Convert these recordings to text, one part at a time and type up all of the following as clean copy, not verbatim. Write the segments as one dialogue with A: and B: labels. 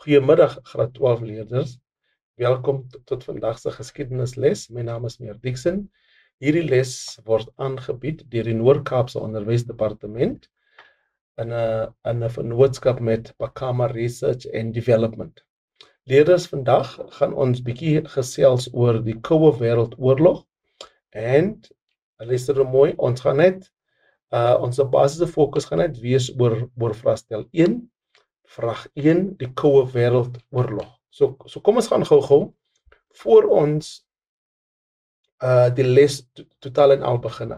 A: Goeiemiddag graad 12 leerders. Welkom tot vandag se geskiedenisles. My naam is meneer Dixon. Hierdie les word aangebied deur die Noord-Kaapse Onderwysdepartement in 'n vennootskap met Pakama Research and Development. Leerders, vandag gaan ons bietjie gesels oor die Koue Wêreldoorlog en luister mooi, ons gaan net ons basiese fokus gaan net wees oor vraestel 1. Vraag 1, die Koue Wêreldoorlog. So kom ons gaan gou voor ons die les totaal en al begin.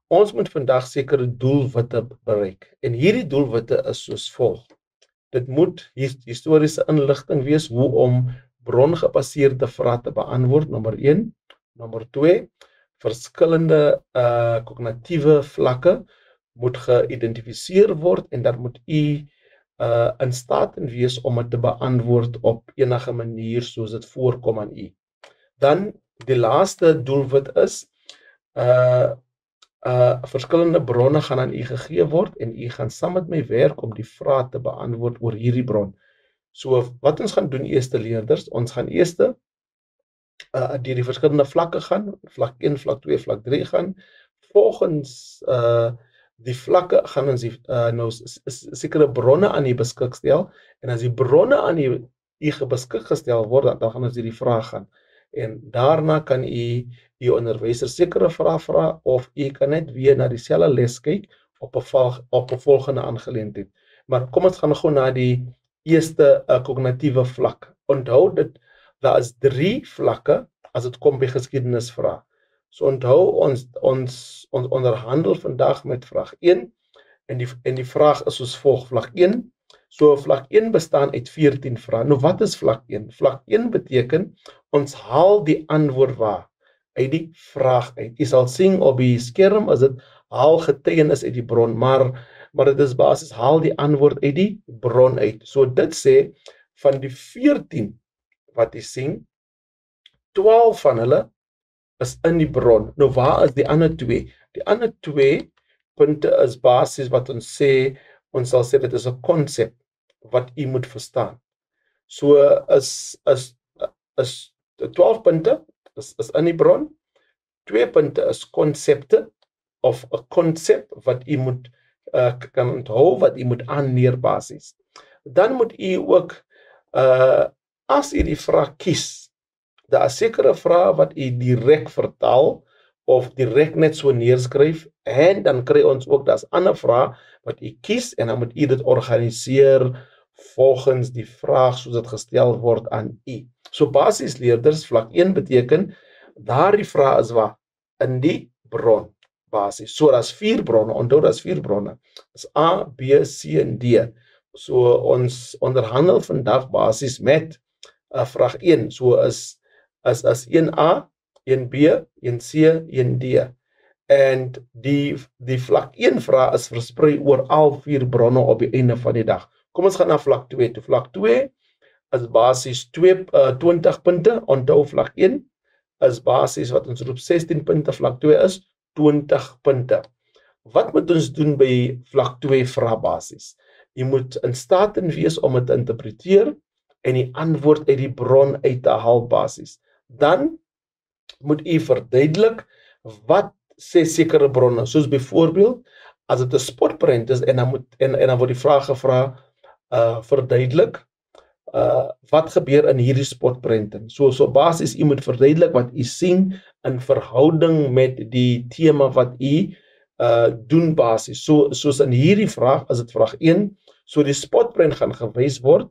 A: Ons moet vandag sekere doelwitte bereik. En hierdie doelwitte is soos volg. Dit moet historiese inligting wees hoe om brongebaseerde vrae te beantwoord, nommer 1. Nommer 2, verskillende kognitiewe vlakke moet geïdentifiseer word en dat moet u in staat wees om dit te beantwoord op enige manier soos dit voorkom aan u. Dan die laaste doelwit is verskillende bronne gaan aan u gegee word en u gaan saam met my werk om die vrae te beantwoord oor hierdie bron. So wat ons gaan doen eerste leerders, ons gaan eerste deur die verskillende vlakke gaan, vlak 1, vlak 2, vlak 3 gaan. Volgens die vlakke gaan ons nou sekere bronne aan u beskik stel en as die bronne aan u beskik gestel word, dan gaan ons hierdie vraag gaan. En daarna kan u onderwyser sekere vrae vra of u kan net weer na dieselfde les kyk op 'n volgende aangeleentheid. Maar kom ons gaan gou na die eerste kognitiewe vlak. Onthou dit, daar is 3 vlakke as dit kom by geskiedenisvrae. So onthou ons onderhandel vandag met vraag 1 en die vraag is soos volg, vlak 1. So vlak 1 bestaan uit 14 vrae. Nou wat is vlak 1? Vlak 1 beteken ons haal die antwoord waar uit die vraag uit. Jy sal sien op die skerm as dit haal getuienis uit die bron, maar dit is basis haal die antwoord uit die bron uit. So dit sê van die 14 wat jy sien, 12 van hulle is in die bron. Nou waar is die ander 2? Die ander 2 punte is basis wat ons sal sê dit is 'n konsep wat u moet verstaan. So is 12 punte is in die bron. 2 punte is konsepte of 'n konsep wat u moet kan onthou, wat u moet aanleer basis. Dan moet u ook as u die vraag kies, daar is sekere vrae wat u direk vertaal of direk net so neerskryf en dan kry ons ook daar's ander vrae wat u kies en dan moet u dit organiseer volgens die vraag soos dit gestel word aan u. So basies leerders, vlak 1 beteken daardie vraag is waar in die bron basis. So daar's 4 bronne, onthou daar's 4 bronne. Dis A, B, C en D. So ons onderhandel vandag basis met vraag 1. So is 1A, 1B, 1C, 1D. En die vlak 1 vraag is versprei oor al 4 bronne op die einde van die dag. Kom ons gaan na vlak 2 toe. Vlak 2 is basis 20 punte. Onthou vlak 1 is basis wat ons roep 16 punte. Vlak 2 is 20 punte. Wat moet ons doen by vlak 2 vraagbasis? Jy moet in staat wees om dit te interpreteer en die antwoord uit die bron uit te haal basis. Dan moet u verduidelik wat sê sekere bronne, soos byvoorbeeld as dit 'n spotprent is en dan word die vraag gevra verduidelik wat gebeur in hierdie spotprente. So basis u moet verduidelik wat u sien in verhouding met die tema wat u doen basis. Soos in hierdie vraag, as dit vraag 1, so die spotprent gaan gewys word,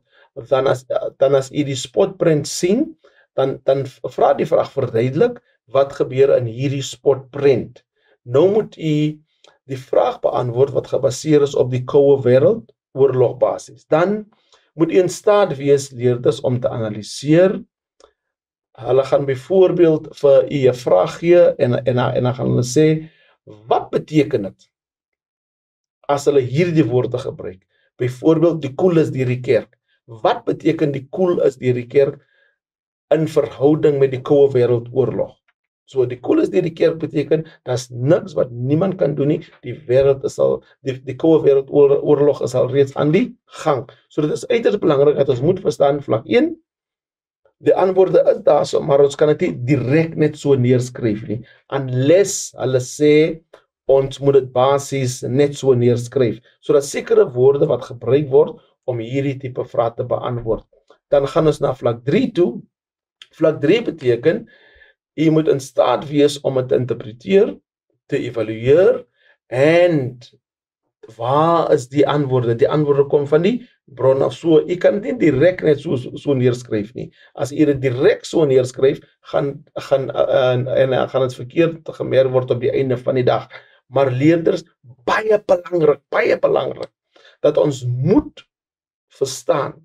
A: dan as u die spotprent sien, dan vra die vraag verduidelik wat gebeur in hierdie spotprent. Nou moet u die vraag beantwoord wat gebaseer is op die Koue Wêreldoorlog basis. Dan moet u in staat wees leerders om te analiseer. Hulle gaan byvoorbeeld vir u 'n vraag gee en dan gaan hulle sê wat beteken dit as hulle hierdie woorde gebruik. Byvoorbeeld die koel is deur die kerk. Wat beteken die koel is deur die kerk in verhouding met die Koue Wêreldoorlog? So die koel is deur die kerk beteken, daar's niks wat niemand kan doen nie. Die wêreld is al, die koue wêreldoorlog is al reeds aan die gang. So dit is uiters belangrik dat ons moet verstaan vlak 1, die antwoorde is daar so, maar ons kan dit nie direk net so neerskryf nie, unless hulle sê, ons moet dit basies net so neerskryf. So dat sekere woorde wat gebruik word om hierdie tipe vrae te beantwoord. Dan gaan ons na vlak 3 toe. Vlak 3 beteken, jy moet in staat wees om het te interpreteer, te evalueer, en waar is die antwoorde? Die antwoorde kom van die bron af. So, jy kan dit nie direk net so neerskryf nie. As jy dit direk so neerskryf, gaan het verkeerd gemerk word op die einde van die dag. Maar leerders, baie belangrik, dat ons moet verstaan,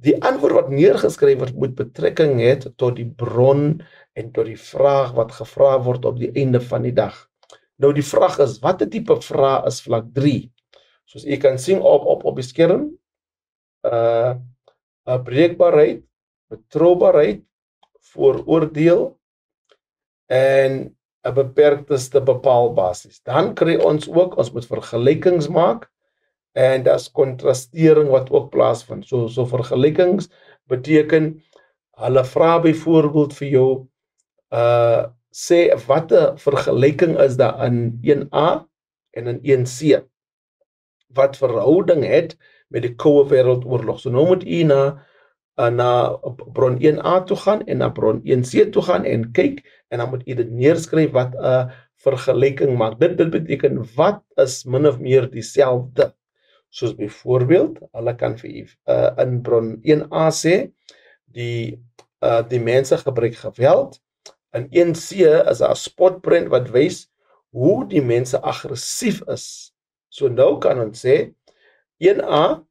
A: die antwoord wat neergeskryf word, moet betrekking hê tot die bron en tot die vraag wat gevra word op die einde van die dag. Nou die vraag is, wat 'n tipe vraag is vlak 3? Soos jy kan sien op die skerm, breekbaarheid, betroubaarheid, vooroordeel en 'n beperkte bepaalbasis. Dan kry ons ook, ons moet vergelykings maak, en daar's kontrastering wat ook plaasvind. So vergelykings beteken, hulle vra byvoorbeeld vir jou, sê wat 'n vergelyking is daar in 1A en in 1C, wat verhouding het met die koue wêreldoorlog. So nou moet u na bron 1A toe gaan en na bron 1C toe gaan en kyk, en dan moet u dit neerskryf wat 'n vergelyking maak. Dit beteken, wat is min of meer dieselfde? Soos byvoorbeeld, hulle kan vir u in bron 1A sê, die mense gebruik geweld. In 1C is daar 'n spotprent wat wys hoe die mense aggressief is. So nou kan ons sê, 1A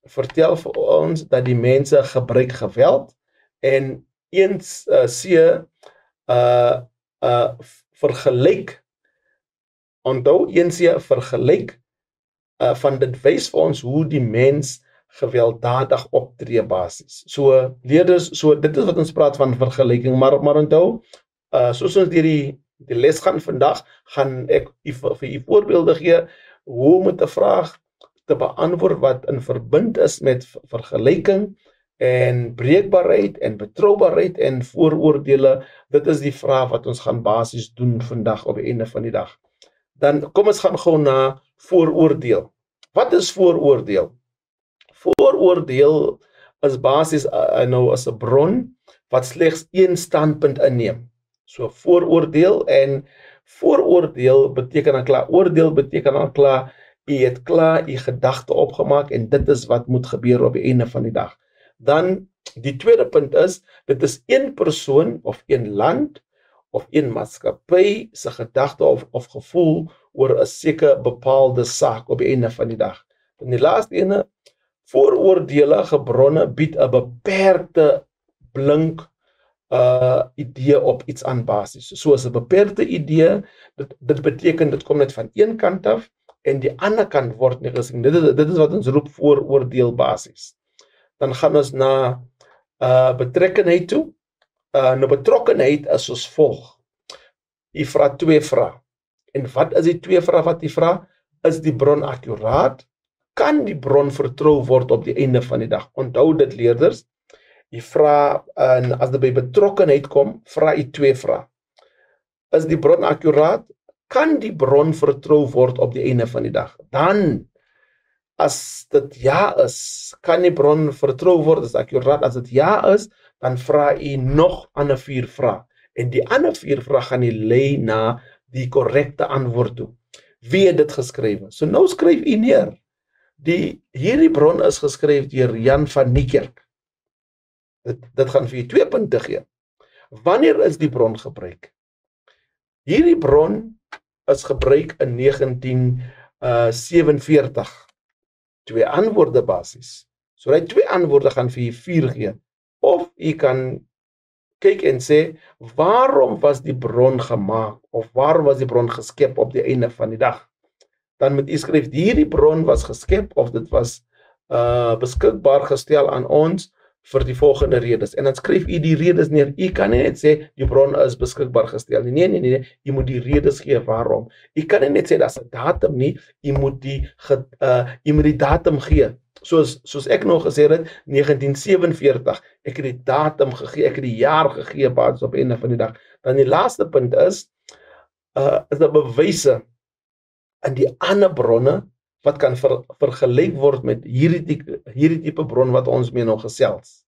A: vertel vir ons dat die mense gebruik geweld, en 1C vergelyk, onthou 1C vergelyk, van dit wys vir ons hoe die mens gewelddadig optree basis. So leerders, dit is wat ons praat van vergelyking, maar onthou, soos ons die les gaan vandag, gaan ek vir u voorbeelde gee, hoe moet 'n vraag te beantwoord wat in verbind is met vergelyking, en breekbaarheid, en betroubaarheid, en vooroordele. Dit is die vraag wat ons gaan basis doen vandag op die einde van die dag. Dan kom ons gaan gou na vooroordeel. Wat is vooroordeel? Vooroordeel is basis as 'n bron wat slegs een standpunt inneem. So vooroordeel, en vooroordeel beteken dan klaar, oordeel beteken dan klaar, jy het klaar jy gedagte opgemaak, en dit is wat moet gebeur op die einde van die dag. Dan die tweede punt is, dit is een persoon of een land of een maatskappy se gedagte of gevoel oor 'n sekere bepaalde saak op die einde van die dag. En die laaste ene, vooroordelige bronne bied 'n beperkte blink idee op iets aan basis. Soos 'n beperkte idee, dit beteken dit kom net van een kant af, en die ander kant word nie gesien. Dit is wat ons roep vooroordeel basis. Dan gaan ons na betrokkenheid toe. Nou betrokkenheid is soos volg. Jy vra 2 vrae. En wat is die 2 vrae wat jy vra? Is die bron akkuraat? Kan die bron vertrou word op die einde van die dag? Onthou dit leerders. Jy vra, as dit by betrokkenheid kom, vra jy 2 vrae. Is die bron akkuraat? Kan die bron vertrou word op die einde van die dag? Dan, as dit ja is, kan die bron vertrou word, is akkuraat. As dit ja is, dan vra jy nog ander 4 vrae. En die ander 4 vrae gaan jy lei na die korrekte antwoord toe. Wie het dit geskrywe? So nou skryf jy neer. Hierdie bron is geskryf deur Jan van Niekerk. Dit gaan vir jy 2 punte gee. Wanneer is die bron gebruik? Hierdie bron is gebruik in 1947. 2 antwoorde basis. So die 2 antwoorde gaan vir jy 4 gee. Of jy kan kyk en sê, waarom was die bron gemaak? Of waarom was die bron geskep op die einde van die dag? Dan moet jy skryf, hierdie bron was geskep, of dit was beskikbaar gestel aan ons vir die volgende redes. En dan skryf u die redes neer. U kan nie net sê die bron is beskikbaar gestel nie. Nee. U moet die redes gee waarom. U kan nie net sê daar's 'n datum nie. U moet die datum gee. Soos ek nog gesê het, 1947, ek het die datum gegee, ek het die jaar gegee basis op einde van die dag. Dan die laaste punt is daar bewyse in die ander bronne wat kan vergelyk word met hierdie tipe bron wat ons mee nou gesels.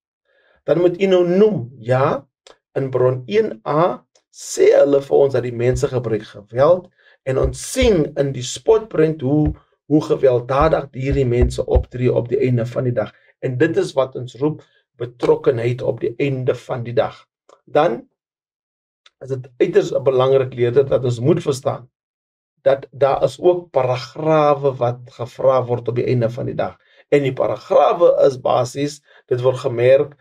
A: Dan moet u nou noem, ja, in bron 1a sê hulle vir ons dat die mense gebruik geweld, en ons sien in die spotprent hoe gewelddadig hierdie mense optree op die einde van die dag. En dit is wat ons roep betrokkenheid op die einde van die dag. Dan is dit uiters belangrik, leerder, dat ons moet verstaan dat daar is ook paragrawe wat gevra word op die einde van die dag. En die paragrawe is basies, dit word gemerk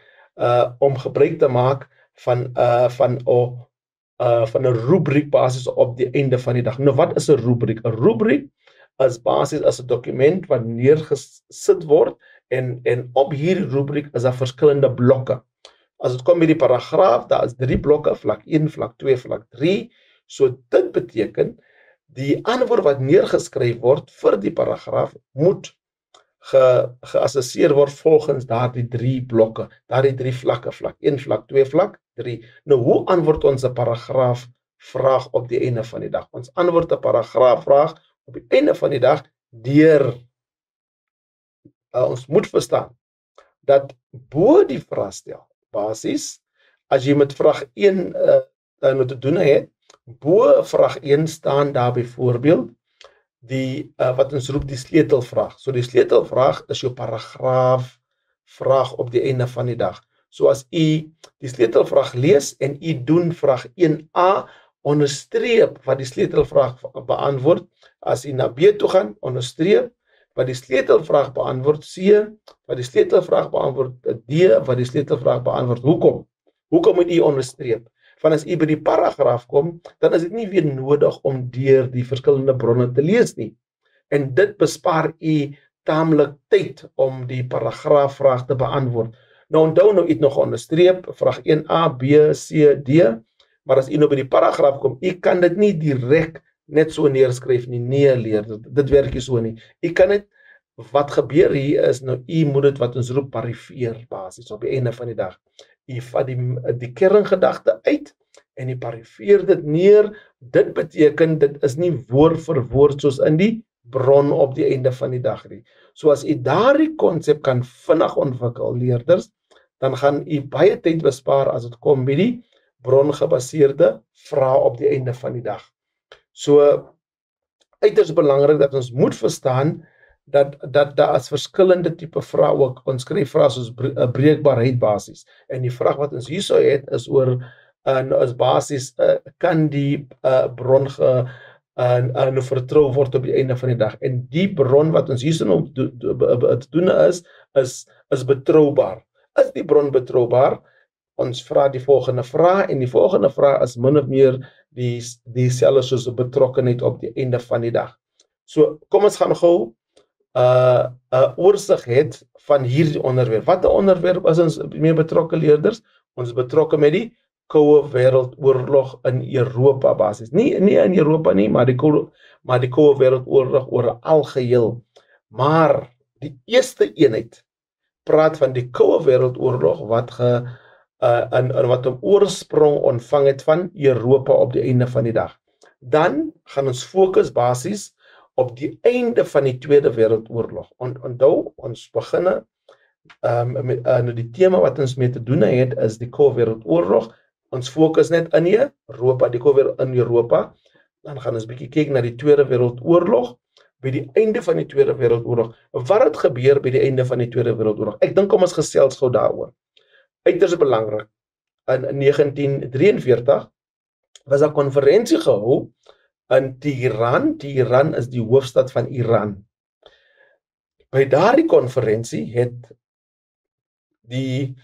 A: om gebruik te maak van 'n rubriek basis op die einde van die dag. Nou wat is 'n rubriek? 'n Rubriek is basies as 'n dokument wat neergesit word en op hierdie rubriek is daar verskillende blokke. As dit kom by die paragraaf, daar is 3 blokke, vlak 1, vlak 2, vlak 3. So dit beteken die antwoord wat neergeskryf word vir die paragraaf moet geassesseer word volgens daardie 3 blokke, daardie 3 vlakke, vlak 1, vlak 2, vlak 3. Nou hoe antwoord ons 'n paragraaf vraag op die einde van die dag? Ons antwoord 'n paragraaf vraag op die einde van die dag deur ons moet verstaan dat bo die vraestel basis, as jy met vraag 1 nou te doen het, bo vraag 1 staan daar byvoorbeeld die wat ons roep die sleutelvraag. So die sleutelvraag is jou paragraaf vraag op die einde van die dag. So as u die sleutelvraag lees en u doen vraag 1a, onderstreep wat die sleutelvraag beantwoord. As u na B toe gaan, onderstreep wat die sleutelvraag beantwoord. C, wat die sleutelvraag beantwoord. D, wat die sleutelvraag beantwoord. Hoekom moet u onderstreep? Van as u by die paragraaf kom, dan is dit nie weer nodig om deur die verskillende bronne te lees nie. En dit bespaar u taamlik tyd om die paragraafvraag te beantwoord. Nou onthou nou iets nog onderstreep, vraag 1a, B, C, D, maar as u nou by die paragraaf kom, u kan dit nie direk net so neerskryf nie. Nee, leerder, dit werk nie so nie. U kan dit, wat gebeur hier is, nou u moet dit wat ons roep parifeer basis op die einde van die dag. U vat die kerngedagte uit en u parifeer dit neer. Dit beteken, dit is nie woord vir woord soos in die bron op die einde van die dag nie. So as u daardie konsep kan vinnig ontwikkel, leerders, dan gaan u baie tyd bespaar as dit kom by die brongebaseerde vrae op die einde van die dag. So uiters belangrik dat ons moet verstaan dat daar is verskillende tipe vrae ook. Ons skryf vrae soos breekbaarheid basis. En die vraag wat ons hierso het is oor is basis kan die bron nou vertrou word op die einde van die dag. En die bron wat ons hierso nou te doen is betroubaar. Is die bron betroubaar? Ons vra die volgende vraag en die volgende vraag is min of meer dieselfde soos betrokkenheid op die einde van die dag. So kom ons gaan gou 'n oorsig het van hierdie onderwerp. Wat 'n onderwerp is ons mee betrokke, leerders? Ons betrokke met die Koue Wêreldoorlog in Europa basis. Nie in Europa nie, maar die Koue Wêreldoorlog oor 'n algeheel. Maar die eerste eenheid praat van die Koue Wêreldoorlog wat wat 'n oorsprong ontvang het van Europa op die einde van die dag. Dan gaan ons fokus basis op die einde van die Tweede Wêreldoorlog. Onthou, ons beginne met die tema wat ons mee te doen het is die Koue Wêreldoorlog. Ons fokus net in Europa, die Koue in Europa. Dan gaan ons bietjie kyk na die Tweede Wêreldoorlog. By die einde van die Tweede Wêreldoorlog. Wat het gebeur by die einde van die Tweede Wêreldoorlog? Ek dink kom ons gesels gou daaroor. Uiters belangrik. In 1943 was daar 'n konferensie gehou in Teheran. Teheran is die hoofstad van Iran. By daardie konferensie het die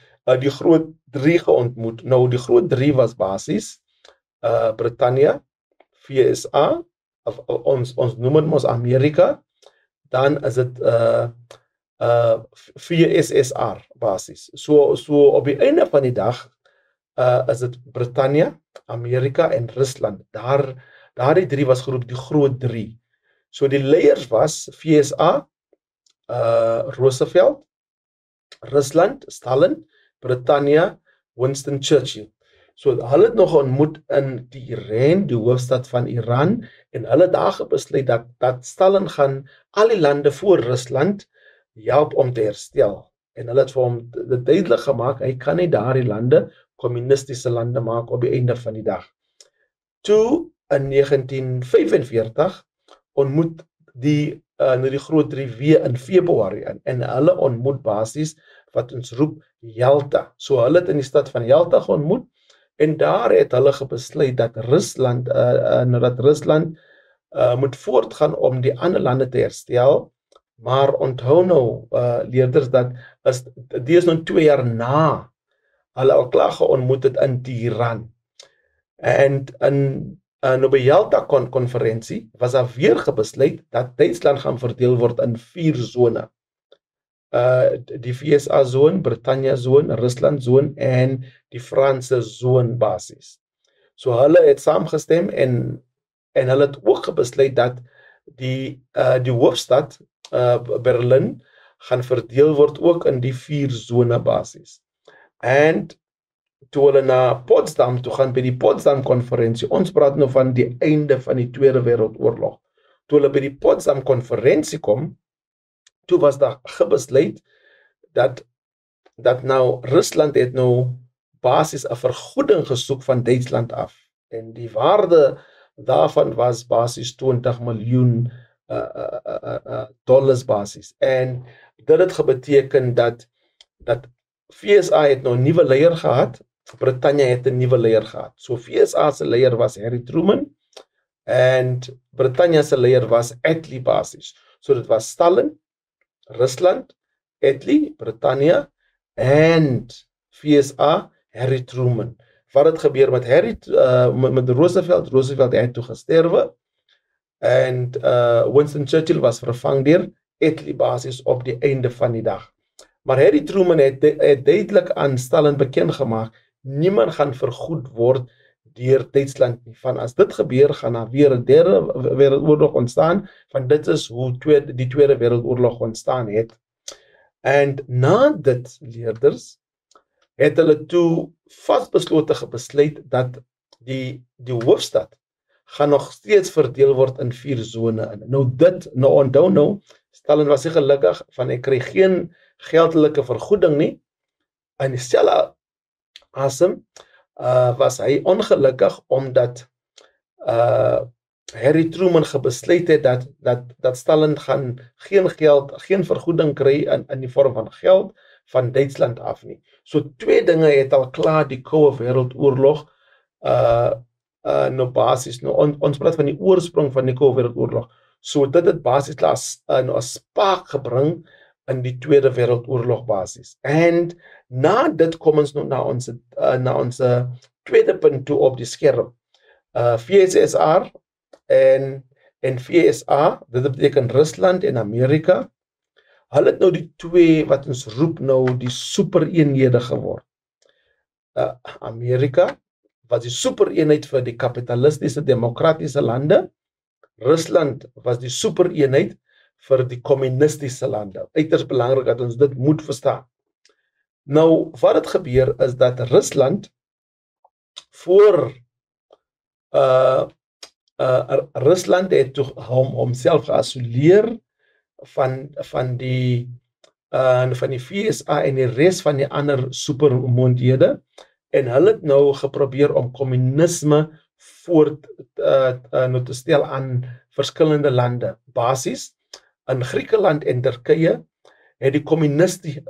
A: groot 3 geontmoet. Nou die groot 3 was basis Britannia, VSA, ons noem dit mos Amerika, dan is dit VSSR basis. So op die einde van die dag is dit Britannia, Amerika en Rusland. Daardie drie was geroep die groot drie. So die leiers was VSA, Roosevelt, Rusland, Stalin, Britannia, Winston Churchill. So hulle het nog ontmoet in Iran, die hoofstad van Iran, en hulle het daar besluit dat Stalin gaan al die lande voor Rusland help om te herstel. En hulle het vir hom dit duidelik gemaak, hy kan nie daardie lande kommunistiese lande maak op die einde van die dag. Toe in 1945 ontmoet die groot drie weer in Februarie en hulle ontmoet basies wat ons roep Yalta. So hulle het in die stad van Yalta geontmoet en daar het hulle besluit dat Rusland moet voortgaan om die ander lande te herstel, maar onthou nou leerders dat die is nou 2 jaar na hulle al klaar geontmoet het in Iran. En op die Yalta-konferensie was daar weer besluit dat Duitsland gaan verdeel word in 4 zone. Die VSA-zone, Britannia-zone, Rusland-zone en die Franse-zone basis. So hulle het saamgestem en hulle het ook besluit dat die hoofstad Berlin gaan verdeel word ook in die 4 zone basis. En toe hulle na Potsdam toe gaan by die Potsdam-konferensie, ons praat nou van die einde van die Tweede Wêreldoorlog. Toe hulle by die Potsdam-konferensie kom, toe was daar besluit dat nou Rusland het nou basis 'n vergoeding gesoek van Duitsland af. En die waarde daarvan was basis 20 miljoen dollars basis. En dit het gebeteken dat VSA het nou 'n nuwe leier gehad, Britannia het 'n nuwe leier gehad. So VSA se leier was Harry Truman en Britannia se leier was Attlee basis. So dit was Stalin, Rusland, Attlee, Britannia en VSA, Harry Truman. Wat het gebeur met Roosevelt? Roosevelt het toe gesterwe en Winston Churchill was vervang deur Attlee basis op die einde van die dag. Maar Harry Truman het duidelik aan Stalin bekend gemaak, niemand gaan vergoed word deur Duitsland nie. Van as dit gebeur, gaan daar weer 'n derde wêreldoorlog ontstaan, van dit is hoe die Tweede Wêreldoorlog ontstaan het. En na dit, leerders, het hulle toe vasbeslote besluit dat die hoofstad gaan nog steeds verdeel word in 4 zone. Nou onthou nou, Stalin was nie gelukkig van hy kry geen geldelike vergoeding nie. In dieselfde asem was hy ongelukkig omdat Harry Truman besluit het dat Stalin gaan geen vergoeding kry in die vorm van geld van Duitsland af nie. So 2 dinge het al klaar die Koue Wêreldoorlog nou basis, ons praat van die oorsprong van die Koue Wêreldoorlog. So dit het basis as 'n spaak gebring in die Tweede Wêreldoorlog basis. En na dit kom ons nou na ons tweede punt toe op die skerm. VSSR en VSA, dit beteken Rusland en Amerika. Hulle het nou die 2 wat ons roep nou die supereenhede geword. Amerika was die supereenheid vir die kapitalistiese demokratiese lande. Rusland was die supereenheid vir die kommunistiese lande. Uiters belangrik dat ons dit moet verstaan. Nou, wat het gebeur is dat Rusland voor Rusland het homself geïsoleer van die VSA en die res van die ander supermoondhede en hulle het nou geprobeer om kommunisme nou te stel aan verskillende lande. Basis in Griekeland en Turkye het die kommuniste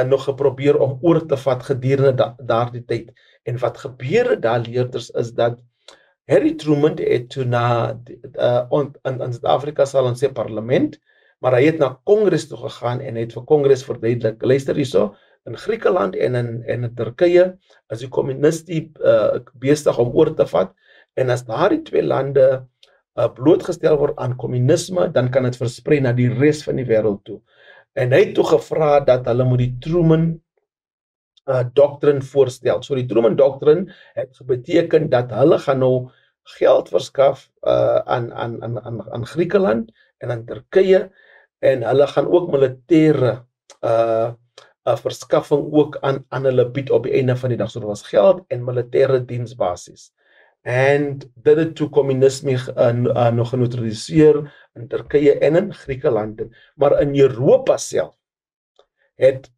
A: nog geprobeer om oor te vat gedurende daardie tyd. En wat gebeur daar, leerders, is dat Harry Truman het toe in Suid-Afrika sal ons sê parlement, maar hy het na Kongres toe gegaan en het vir Kongres verduidelik, luister hierso, in Griekeland en in Turkye is die kommuniste besig om oor te vat, en as daardie 2 lande blootgestel word aan kommunisme, dan kan dit versprei na die res van die wêreld toe. En hy het toe gevra dat hulle moet die Truman doctrine voorstel. So die Truman doctrine het beteken dat hulle gaan nou geld verskaf aan Griekeland en aan Turkye, en hulle gaan ook militêre verskaffing ook aan hulle bied op die einde van die dag. So dit was geld en militêre diensbasis. En dit het toe communisme nog geneutraliseer in Turkye en in Griekeland. Maar in Europa self het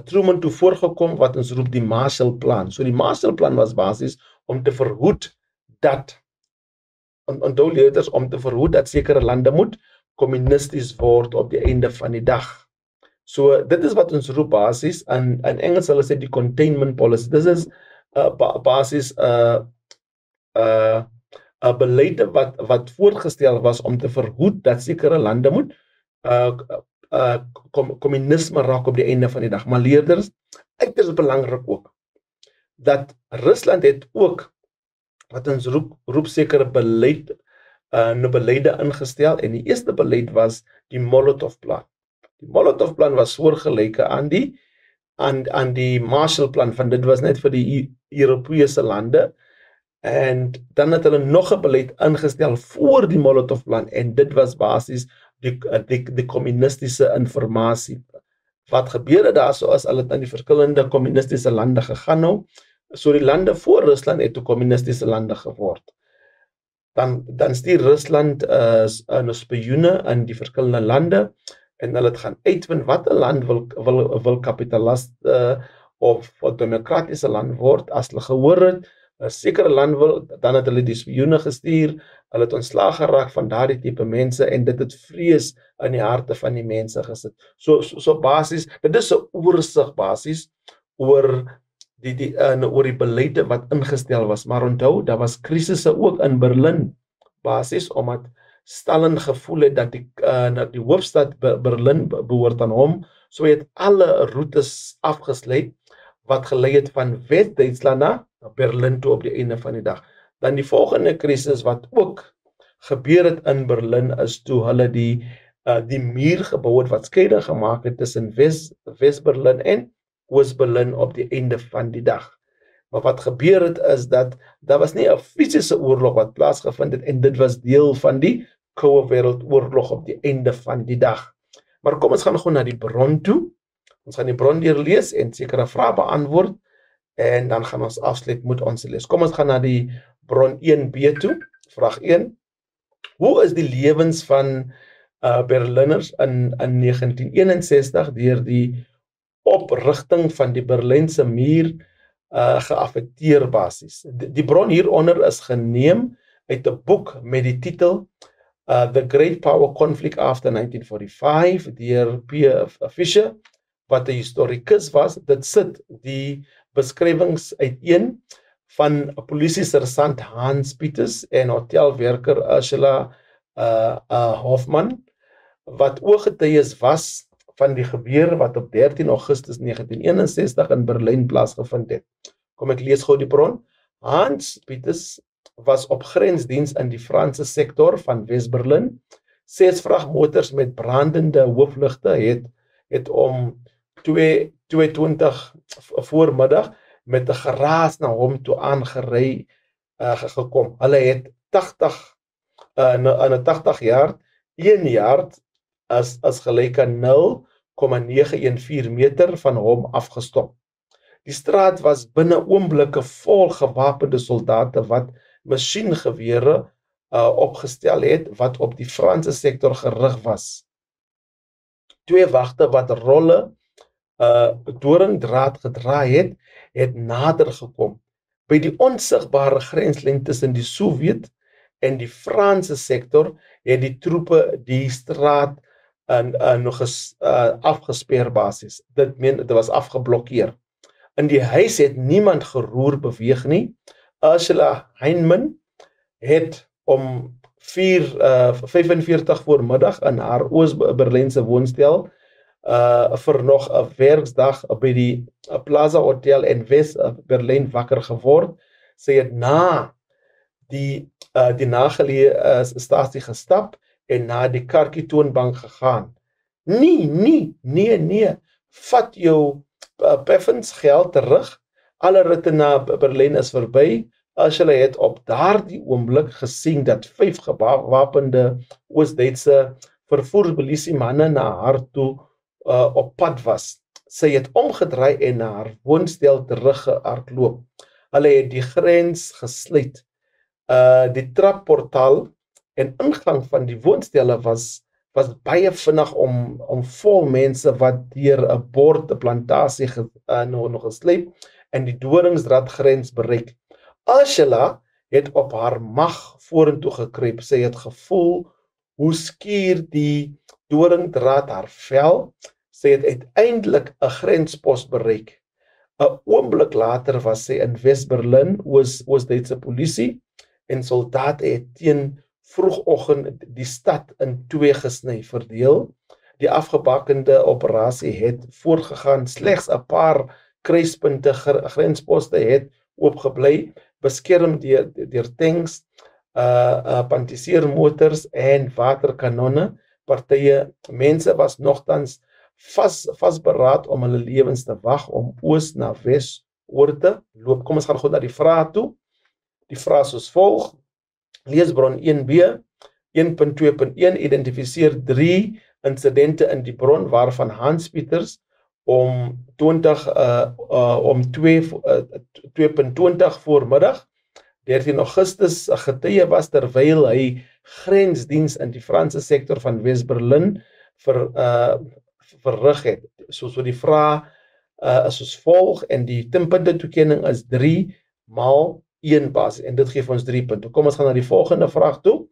A: Truman toe voorgekom wat ons roep die Marshallplan. So die Marshallplan was basies om te verhoed dat, onthou leerders, om te verhoed dat sekere lande moet communisties word op die einde van die dag. So dit is wat ons roep basies, in Engels hulle sê die containment policy. Dit is basies 'n beleid wat voorgestel was om te verhoed dat sekere lande moet communisme raak op die einde van die dag. Maar leerders, uiters belangrik ook, dat Rusland het ook, wat ons roep sekere beleide ingestel, en die eerste beleid was die Molotov-plan. Die Molotov-plan was soortgelyke aan die Marshallplan, van dit was net vir die Europese lande, en dan het hulle nog 'n beleid ingestel voor die Molotov-plan, en dit was basies die communistiese informasie. Wat gebeurde daar so is, hulle het aan die verskillende communistiese lande gegaan nou, so die lande voor Rusland het toe communistiese lande geword. Dan stuur Rusland spioene in die verskillende lande, en hulle het gaan uitvind wat 'n land wil kapitalist of 'n demokratiese land word. As hulle gehoor het 'n sekere land wil, dan het hulle die spioene gestuur, hulle het ontslaag geraak van daardie tipe mense, en dit het vrees in die harte van die mense gesit. So basis, dit is 'n oorsig basis oor die beleide wat ingestel was. Maar onthou, daar was krisisse ook in Berlin, basis omdat Stalin gevoel het dat die hoofstad Berlin behoort aan hom, so het alle roetes afgesluit wat gelei het van West-Duitsland na Berlin toe op die einde van die dag. Dan die volgende krisis wat ook gebeur het in Berlin is toe hulle die muur gebou het wat skeiding gemaak het tussen West-Berlin en Oos-Berlin op die einde van die dag. Maar wat gebeur het is dat daar was nie 'n fisiese oorlog wat plaasgevind het, en dit was deel van die Koue Wêreldoorlog op die einde van die dag. Maar kom ons gaan gou na die bron toe. Ons gaan die bron deurlees en sekere vrae beantwoord, en dan gaan ons afsluit met ons les. Kom ons gaan na die bron 1b toe. Vraag 1. Hoe is die lewens van Berliners in 1961 deur die oprigting van die Berlynse muur geaffekteer basis? Die bron hieronder is geneem uit 'n boek met die titel The Great Power Conflict After 1945 deur P. Fisher, wat 'n historikus was. Dit sit die beskrywings uiteen van polisiesersant Hans Pieters en hotelwerker Ursula Hoffman, wat ooggetuies was van die gebeure wat op 13 Augustus 1961 in Berlyn plaasgevind het. Kom ek lees gou die bron. Hans Pieters was op grensdiens in die Franse sektor van West-Berlin. 6 vragmotors met brandende hoofligte het om 2:20 voormiddag met 'n geraas na hom toe aangery gekom. Hulle het 80 jaar, 1 jaar as gelyk aan 0,914 meter van hom afgestop. Die straat was binne oomblikke vol gewapende soldate wat masjiengewere opgestel het wat op die Franse sektor gerig was. 2 wagte wat rolle doringdraad gedraai het nader gekom. By die onsigbare grenslyn tussen die Sowjet en die Franse sektor het die troepe die straat nog afgesper basis. Dit was afgeblokkeer. In die huis het niemand geroer beweeg nie. Ursula Heinemann het om 4:45 voormiddag in haar Oos-Berlynse woonstel vir nog 'n werksdag by die Plaza Hotel in West-Berlyn wakker geword. Sy het na die nageleë stasie gestap en na die Karkie toonbank gegaan. Nee. Vat jou Peffens geld terug. Alle ritte na Berlyn is verby. As hulle het op daardie oomblik gesien dat 5 gewapende Oos-Duitse vervoerspolisie manne na haar toe op pad was. Sy het omgedraai en na haar woonstel teruggehardloop. Hulle het die grens gesluit. Die trapportaal en ingang van die woonstelle was baie vinnig om vol mense wat deur 'n bordplantasie nog gesleep en die Doringsdraadgrens bereik. Ursula het op haar mag vorentoe gekruip. Sy het gevoel hoe skuur die doringdraad haar vel. Sy het uiteindelik 'n grenspos bereik. 'n oomblik later was sy in Wes-Berlin, Oos-Duitse polisie en soldate het teen vroegoggend die stad in 2 gesny, verdeel. Die afgebakende operasie het voortgegaan. Slegs 'n paar kruispunte grensposte het oopgebly, beskerm deur tanks, pantiseermotors en waterkanonne. Partye mense was nogtans vasberaad om hulle lewens te wag om oos na wes oor te loop. Kom ons gaan gou na die vraag toe. Die vraag is soos volg. Leesbron 1B 1.2.1 identifiseer 3 insidente in die bron waarvan Hans Pieters om 2.20 voormiddag 13 Augustus 'n getuie was terwyl hy grensdiens in die Franse sektor van Wes-Berlin verrig het. So die vraag is soos volg en die punte toekenning is 3 maal 1 basis en dit gee vir ons 3 punte. Kom ons gaan na die volgende vraag toe.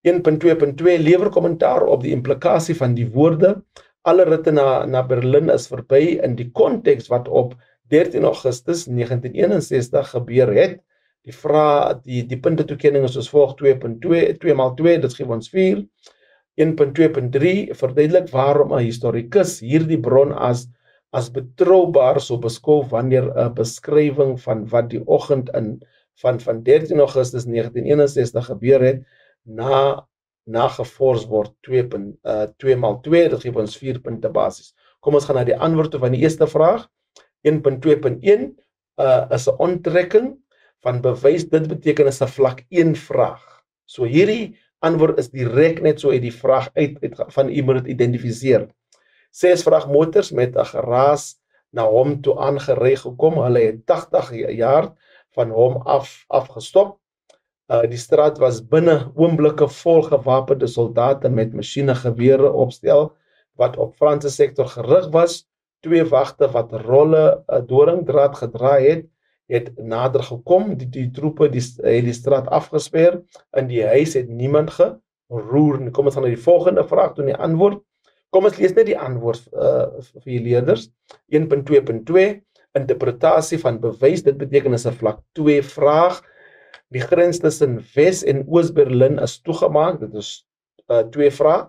A: 1.2.2 lewer kommentaar op die implikasie van die woorde alle ritte na Berlin is verby in die konteks wat op 13 Augustus 1961 gebeur het. Die vraag, die punte toekenning is soos volg 2.2, 2 maal 2, dit gee ons 4. 1.2.3 verduidelik waarom 'n historikus hierdie bron as betroubaar sou beskou wanneer 'n beskrywing van wat die oggend van 13 Augustus 1961 gebeur het nagevors word 2 maal 2, dit gee ons 4 punte basis. Kom ons gaan na die antwoord van die eerste vraag. 1.2.1 is 'n onttrekking van bewys. Dit beteken is 'n vlak 1 vraag. So hierdie antwoord is direk net so uit die vraag uit van u moet dit identifiseer. 6 vragmotors met 'n geraas na hom toe aangery gekom. Hulle het 80 jaar van hom afgestop. Die straat was binne oomblikke vol gewapende soldate met masjiengewere opstel wat op Franse sektor gerig was. 2 wagte wat rolle doringdraad gedraai het nader gekom. Die troepe het die straat afgesper. In die huis het niemand geroer. Kom ons gaan na die volgende vraag toe die antwoord. Kom ons lees net die antwoord vir die leerders. 1.2.2 interpretasie van bewys. Dit beteken is 'n vlak 2 vraag. Die grens tussen Wes en Oos-Berlin is toegemaak. Dit is 2 vrae.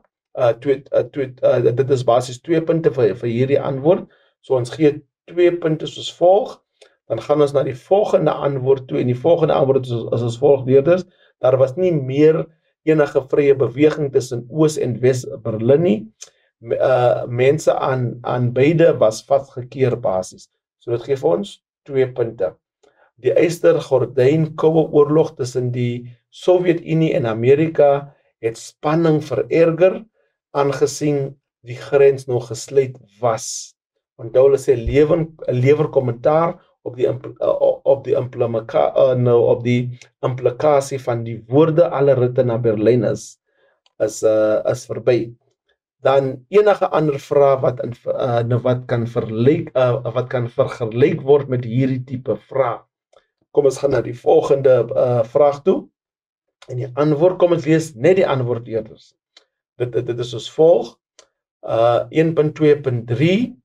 A: Dit is basies 2 punte vir hierdie antwoord. So ons gee 2 punte soos volg. Dan gaan ons na die volgende antwoord toe en die volgende antwoord is as volg leerders. Daar was nie meer enige vrye beweging tussen Oos en Wes-Berlin nie. Mense aan beide was vasgekeer basis. So dit gee vir ons 2 punte. Die Ystergordyn koue oorlog tussen die Sowjetunie en Amerika het spanning vererger aangesien die grens nog gesluit was. Onthou hulle sê lewer kommentaar op die implikasie van die woorde alle ritte na Berlyn is verby. Dan enige ander vraag wat kan vergelyk word met hierdie tipe vraag. Kom ons gaan na die volgende vraag toe. En die antwoord, kom ons lees net die antwoord eers. Dit is soos volg. 1.2.3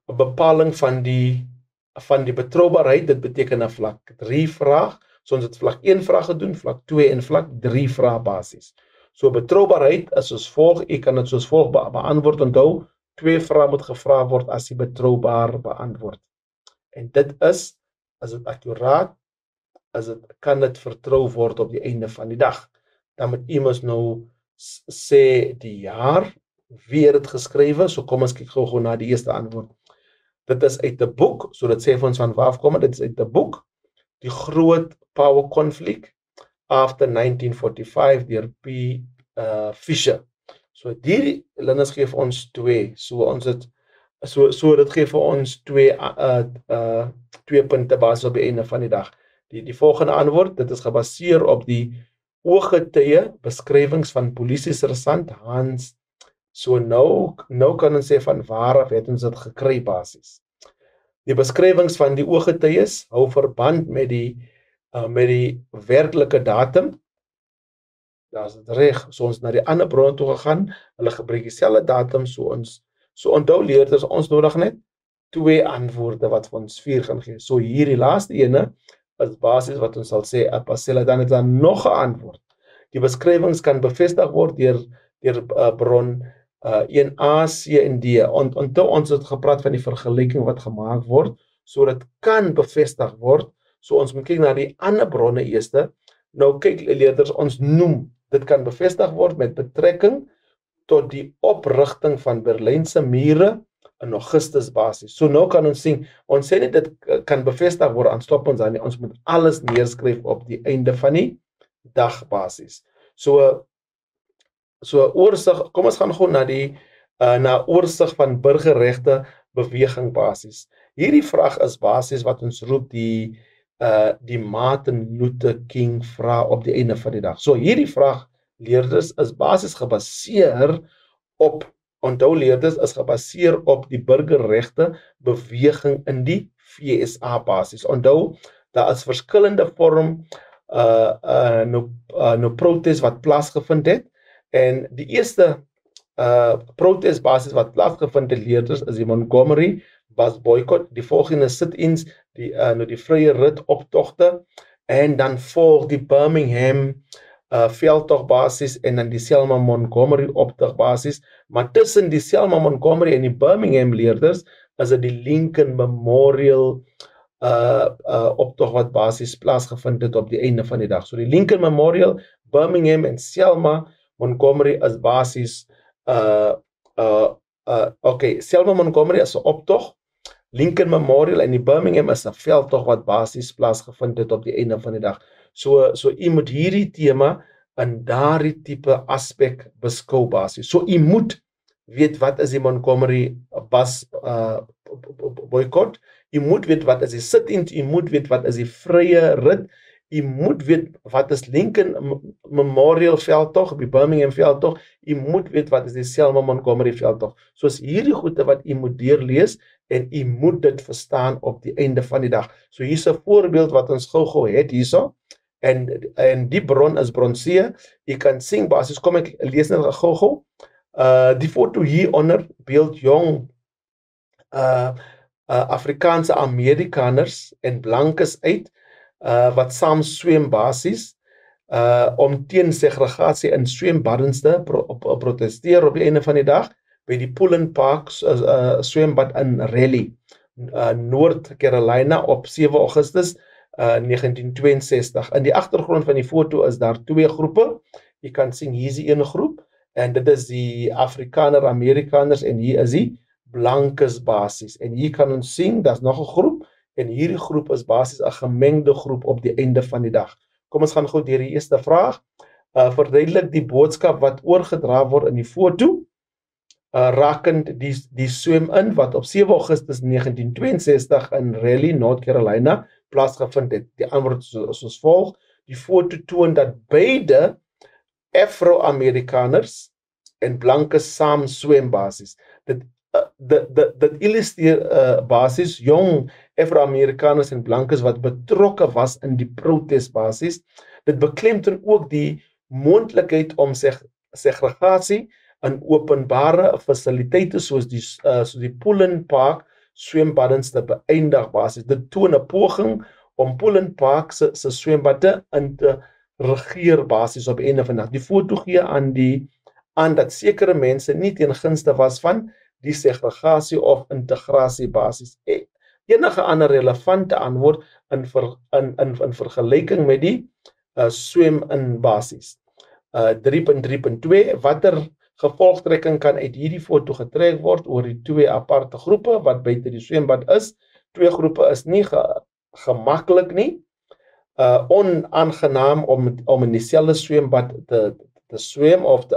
A: bepaling van die betroubaarheid, dit beteken 'n vlak 3 vraag. So ons het vlak 1 vraag gedoen, vlak 2 en vlak 3 vraag basis. So betroubaarheid is soos volg, u kan dit soos volg beantwoord. Onthou, 2 vrae moet gevra word as jy betroubaar beantwoord. En dit is dit akkuraat, kan dit vertrou word op die einde van die dag. Dan moet iemand nou sê die jaar, Wie het dit geskrywe? So kom ons kyk gou na die eerste antwoord. Dit is uit 'n boek, so dit sê vir ons van waar afkom, dit is uit 'n boek, Die Groot Power Conflict after 1945 deur P. Fisher. So die Linus gee vir ons 2. So ons het so dit gee vir ons 2 punte basis op die einde van die dag. Die volgende antwoord, dit is gebaseer op die ooggetuie beskrywings van polisiesersant Hans. So nou kan ons sê van waar af het ons dit gekry basis. Die beskrywings van die ooggetuies hou verband met die werklike datum. Daar's dit reg, so ons na die ander bron toe gegaan, hulle gebruik dieselfde datum, so onthou leerders, ons nodig net 2 antwoorde wat vir ons 4 gaan gee. So hier die laaste ene is basis wat ons sal sê, Pasela, dan het dan nog 'n antwoord. Die beskrywings kan bevestig word deur bron 1A, C en D. Onthou ons het gepraat van die vergelyking wat gemaak word, so dit kan bevestig word. So ons moet kyk na die ander bronne eerste. Nou kyk leerders, ons noem, dit kan bevestig word met betrekking tot die oprigting van Berlynse mure in Augustus basis. So nou kan ons sien, ons sê nie dit kan bevestig word, aan stop ons aan nie, ons moet alles neerskryf op die einde van die dag basis. So oorsig, kom ons gaan gou na die oorsig van burgerregte beweging basis. Hierdie vraag is basis wat ons roep die Martin Luther King vraag op die einde van die dag. So hierdie vraag, leerders, is basis gebaseer op, onthou leerders, is gebaseer op die burgerregte beweging in die FSA basis. Onthou, daar is verskillende vorm protes wat plaasgevind het, en die eerste protesbasis wat plaasgevind het, leerders, is die Montgomery bus boycott, die volgende sit-ins, die vrye rit optogte, en dan volg die Birmingham veldtogbasis en dan die Selma Montgomery optogbasis, maar tussen die Selma Montgomery en die Birmingham leerders is dit die Lincoln Memorial optog wat basis plaasgevind het op die einde van die dag. So die Lincoln Memorial, Birmingham en Selma Montgomery is basis Selma Montgomery is 'n optog, Lincoln Memorial en die Birmingham is 'n veldtog wat basis plaasgevind het op die einde van die dag. So u moet hierdie tema in daardie tipe aspek beskou basis. So u moet weet wat is die Montgomery bus boycott, u moet weet wat is die sit-ins, u moet weet wat is die vrye rit, u moet weet wat is Lincoln Memorial veldtog, die Birmingham veldtog, u moet weet wat is die Selma Montgomery veldtog. Soos hierdie goede wat u moet deurlees en u moet dit verstaan op die einde van die dag. So hier's 'n voorbeeld wat ons gou het hierso, en die bron is bron C. U kan sien basis, kom ek lees net gou. Die foto hieronder beeld jong Afrikaanse Amerikaners en blankes uit, wat saam swem basis, om teen segregasie in swembaddens te protesteer op die einde van die dag, by die Pullen Park swembad in Raleigh, North Carolina op 7 Augustus 1962. In die agtergrond van die foto is daar 2 groepe. Jy kan sien hier is die ene groep, en dit is die Afrikaner-Amerikaners, en hier is die blankes basis. En hier kan ons sien, daar's nog 'n groep, en hierdie groep is basis 'n gemengde groep op die einde van die dag. Kom ons gaan gou deur die eerste vraag. Verduidelik die boodskap wat oorgedra word in die foto, rakend die swem in wat op 7 Augustus 1962 in Raleigh, North Carolina plaasgevind het. Die antwoord is soos volg. Die foto toon dat beide Afro-Amerikaners en blankes saam swem basis. Dit illustreer basis jong Afro-Amerikaners en blankes wat betrokke was in die protesbasis. Dit beklemtoon ook die moontlikheid om segregasie in openbare fasiliteite soos die Pullen Park swembaddens te beëindig basis. Dit toon 'n poging om Pullen Park se swembadde in te regeer basis op einde van die dag. Die foto gee aan dat sekere mense nie ten gunste was van die segregasie of integrasie basis. Enige ander relevante antwoord in vergelyking met die swem in basis. 3.3.2 watter Gevolgtrekking kan uit hierdie foto getrek word oor die twee aparte groepe wat buite die swembad is. Twee groepe is nie gemaklik nie. Onaangenaam om in dieselfde swembad te swem of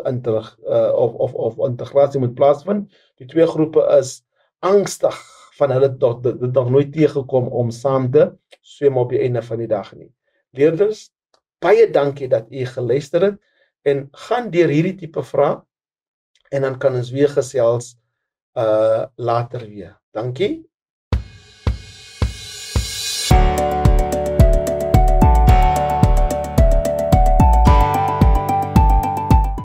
A: integrasie moet plaasvind. Die twee groepe is angstig van hulle dit nog nooit teëgekom om saam te swem op die einde van die dag nie. Leerders, baie dankie dat u geluister het en gaan deur hierdie tipe vrae en dan kan ons weer gesels later weer. Dankie